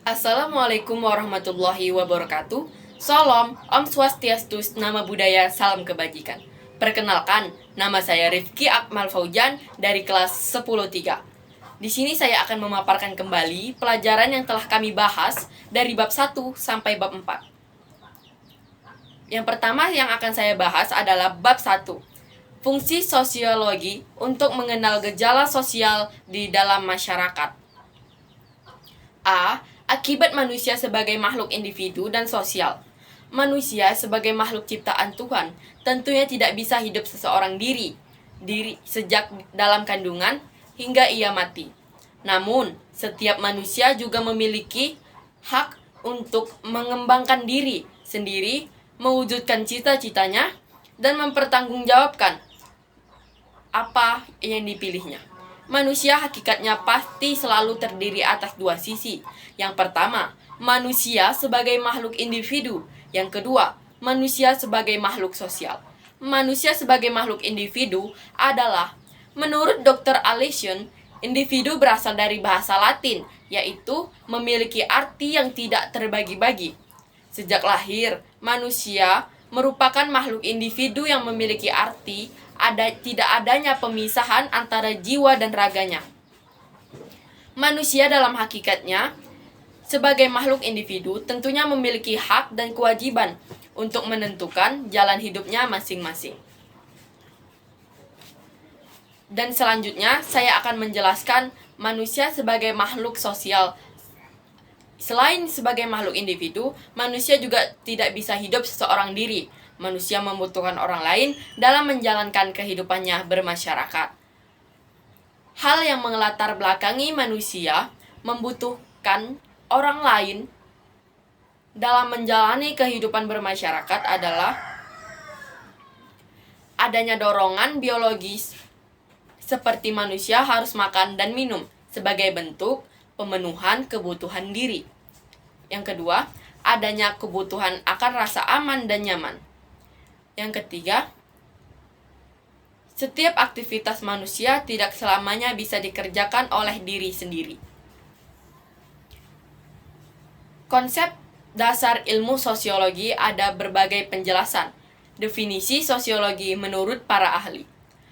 Assalamualaikum warahmatullahi wabarakatuh. Salam, Om Swastiastu, nama budaya, salam kebajikan. Perkenalkan, nama saya Rifki Akmal Faujan dari kelas 10-3. Di sini saya akan memaparkan kembali pelajaran yang telah kami bahas dari bab 1 sampai bab 4. Yang pertama yang akan saya bahas adalah bab 1. Fungsi sosiologi untuk mengenal gejala sosial di dalam masyarakat. A. Akibat manusia sebagai makhluk individu dan sosial. Manusia sebagai makhluk ciptaan Tuhan tentunya tidak bisa hidup seseorang diri sejak dalam kandungan hingga ia mati. Namun, setiap manusia juga memiliki hak untuk mengembangkan diri sendiri, mewujudkan cita-citanya, dan mempertanggungjawabkan apa yang dipilihnya. Manusia hakikatnya pasti selalu terdiri atas dua sisi. Yang pertama, manusia sebagai makhluk individu. Yang kedua, manusia sebagai makhluk sosial. Manusia sebagai makhluk individu adalah, menurut Dr. Allison, individu berasal dari bahasa Latin, yaitu memiliki arti yang tidak terbagi-bagi. Sejak lahir, manusia merupakan makhluk individu yang memiliki arti tidak adanya pemisahan antara jiwa dan raganya. Manusia dalam hakikatnya, sebagai makhluk individu, tentunya memiliki hak dan kewajiban untuk menentukan jalan hidupnya masing-masing. Dan selanjutnya, saya akan menjelaskan manusia sebagai makhluk sosial. Selain sebagai makhluk individu, manusia juga tidak bisa hidup seorang diri. Manusia membutuhkan orang lain dalam menjalankan kehidupannya bermasyarakat. Hal yang melatar belakangi manusia membutuhkan orang lain dalam menjalani kehidupan bermasyarakat adalah adanya dorongan biologis seperti manusia harus makan dan minum sebagai bentuk pemenuhan kebutuhan diri. Yang kedua, adanya kebutuhan akan rasa aman dan nyaman. Yang ketiga, setiap aktivitas manusia tidak selamanya bisa dikerjakan oleh diri sendiri. Konsep dasar ilmu sosiologi ada berbagai penjelasan. Definisi sosiologi menurut para ahli.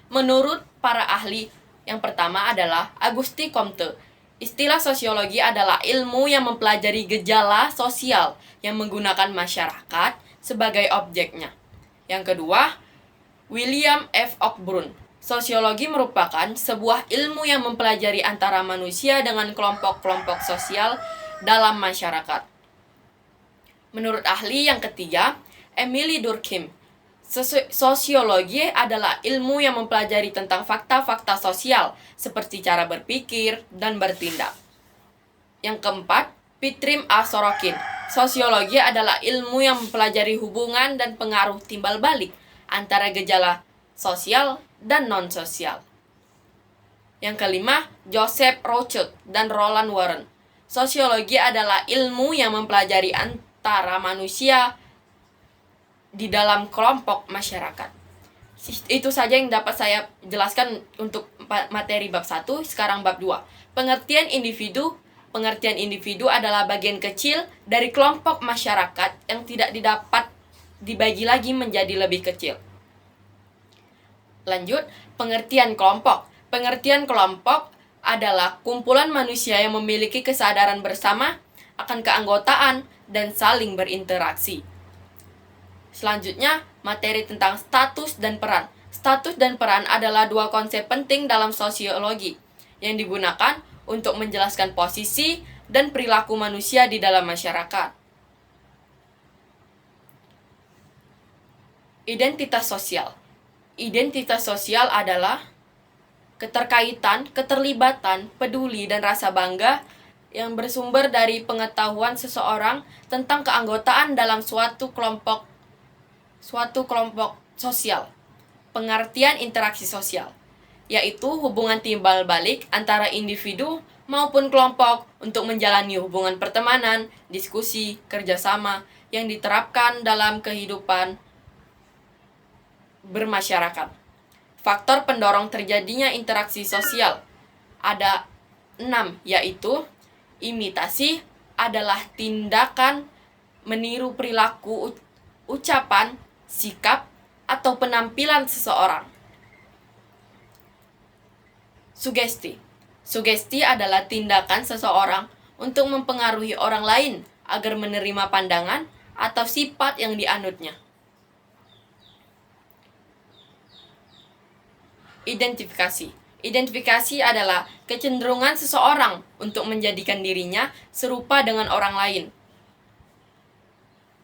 Menurut para ahli, yang pertama adalah Auguste Comte. Istilah sosiologi adalah ilmu yang mempelajari gejala sosial yang menggunakan masyarakat sebagai objeknya. Yang kedua, William F. Cockburn. Sosiologi merupakan sebuah ilmu yang mempelajari antara manusia dengan kelompok-kelompok sosial dalam masyarakat. Menurut ahli yang ketiga, Emily Durkheim. Sosiologi adalah ilmu yang mempelajari tentang fakta-fakta sosial seperti cara berpikir dan bertindak. Yang keempat, Pitrim A. Sorokin. Sosiologi adalah ilmu yang mempelajari hubungan dan pengaruh timbal balik antara gejala sosial dan non-sosial. Yang kelima, Joseph Rothschild dan Roland Warren. Sosiologi adalah ilmu yang mempelajari antara manusia di dalam kelompok masyarakat. Itu saja yang dapat saya jelaskan untuk materi bab 1, sekarang bab 2. Pengertian individu adalah bagian kecil dari kelompok masyarakat yang tidak dapat dibagi lagi menjadi lebih kecil. Lanjut, pengertian kelompok. Pengertian kelompok adalah kumpulan manusia yang memiliki kesadaran bersama akan keanggotaan dan saling berinteraksi. Selanjutnya, materi tentang status dan peran. Status dan peran adalah dua konsep penting dalam sosiologi yang digunakan untuk menjelaskan posisi dan perilaku manusia di dalam masyarakat. Identitas sosial. Identitas sosial adalah keterkaitan, keterlibatan, peduli, dan rasa bangga yang bersumber dari pengetahuan seseorang tentang keanggotaan dalam suatu kelompok sosial. Pengertian interaksi sosial, yaitu hubungan timbal balik antara individu maupun kelompok untuk menjalani hubungan pertemanan, diskusi, kerjasama yang diterapkan dalam kehidupan bermasyarakat. Faktor pendorong terjadinya interaksi sosial ada 6, yaitu imitasi, adalah tindakan meniru perilaku, ucapan, sikap, atau penampilan seseorang. Sugesti. Sugesti adalah tindakan seseorang untuk mempengaruhi orang lain agar menerima pandangan atau sifat yang dianutnya. Identifikasi. Identifikasi adalah kecenderungan seseorang untuk menjadikan dirinya serupa dengan orang lain.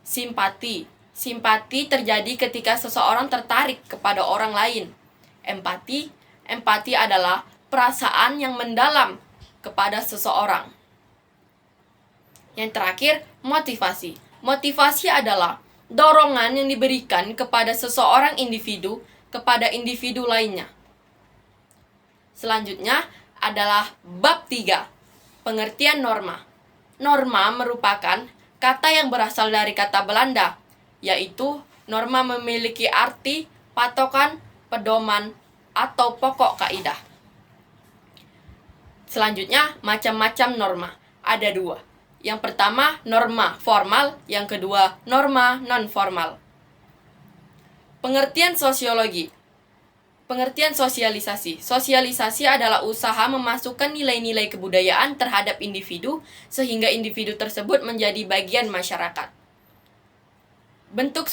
Simpati. Simpati terjadi ketika seseorang tertarik kepada orang lain. Empati. Empati adalah perasaan yang mendalam kepada seseorang. Yang terakhir, motivasi. Motivasi adalah dorongan yang diberikan kepada seseorang individu kepada individu lainnya. Selanjutnya adalah bab 3, pengertian norma. Norma merupakan kata yang berasal dari kata Belanda, yaitu norma memiliki arti, patokan, pedoman, atau pokok kaidah. Selanjutnya, macam-macam norma. Ada 2. Yang pertama, norma formal. Yang kedua, norma non-formal. Pengertian sosiologi. Pengertian sosialisasi. Sosialisasi adalah usaha memasukkan nilai-nilai kebudayaan terhadap individu sehingga individu tersebut menjadi bagian masyarakat. Bentuk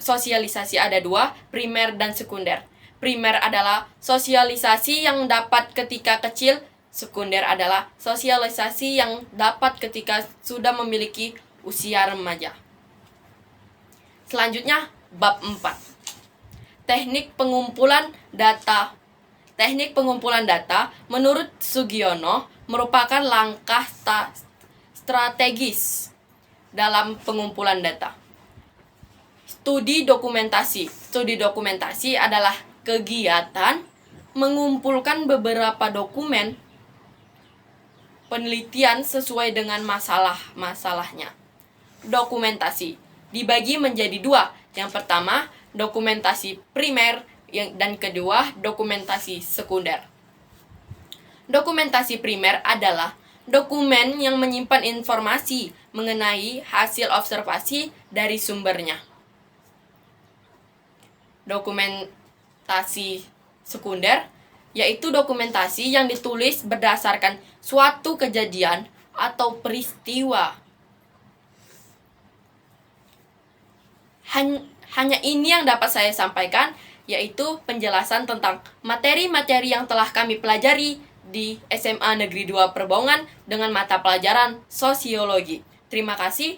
sosialisasi ada 2, primer dan sekunder. Primer adalah sosialisasi yang dapat ketika kecil, sekunder adalah sosialisasi yang dapat ketika sudah memiliki usia remaja. Selanjutnya, bab 4. Teknik pengumpulan data. Teknik pengumpulan data menurut Sugiono merupakan langkah strategis dalam pengumpulan data. Studi dokumentasi. Studi dokumentasi adalah kegiatan mengumpulkan beberapa dokumen penelitian sesuai dengan masalahnya. Dokumentasi dibagi menjadi 2. Yang pertama, dokumentasi primer, dan kedua, dokumentasi sekunder. Dokumentasi primer adalah dokumen yang menyimpan informasi mengenai hasil observasi dari sumbernya. Dokumentasi sekunder yaitu dokumentasi yang ditulis berdasarkan suatu kejadian atau peristiwa. Hanya ini yang dapat saya sampaikan, yaitu penjelasan tentang materi-materi yang telah kami pelajari di SMA Negeri 2 Perbongan dengan mata pelajaran sosiologi. Terima kasih.